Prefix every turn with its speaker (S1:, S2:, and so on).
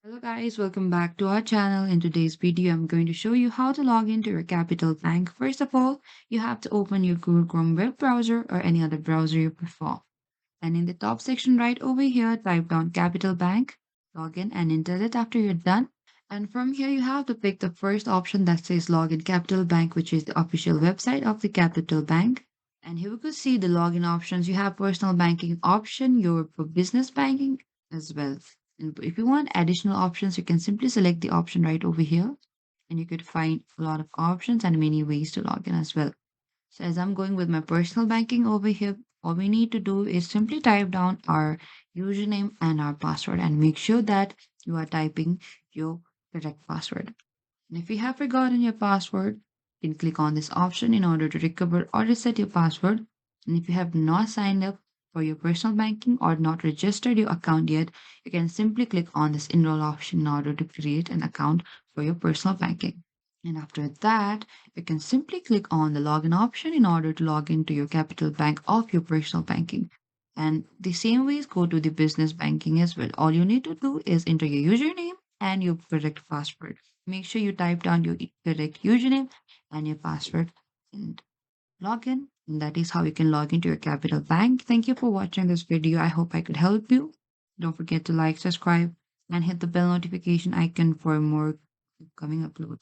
S1: Hello guys, welcome back to our channel. In today's video, I'm going to show you how to log into your Capital Bank. First of all, you have to open your Google Chrome web browser or any other browser you prefer. And in the top section right over here, type down Capital Bank, log in and enter it after you're done. And from here, you have to pick the first option that says Login Capital Bank, which is the official website of the Capital Bank. And here we could see the login options. You have personal banking option, your for business banking as well. And if you want additional options, you can simply select the option right over here. And you could find a lot of options and many ways to log in as well. So as I'm going with my personal banking over here, all we need to do is simply type down our username and our password and make sure that you are typing your correct password. And if you have forgotten your password, you can click on this option in order to recover or reset your password. And if you have not signed up for your personal banking or not registered your account yet, you can simply click on this enroll option in order to create an account for your personal banking. And after that, you can simply click on the login option in order to log into your Capital Bank of your personal banking. And the same ways go to the business banking as well. All you need to do is enter your username and your correct password. Make sure you type down your correct username and your password and log in. And that is how you can log into your Capital Bank. Thank you for watching this video. I hope I could help you. Don't forget to like, subscribe, and hit the bell notification icon for more upcoming uploads.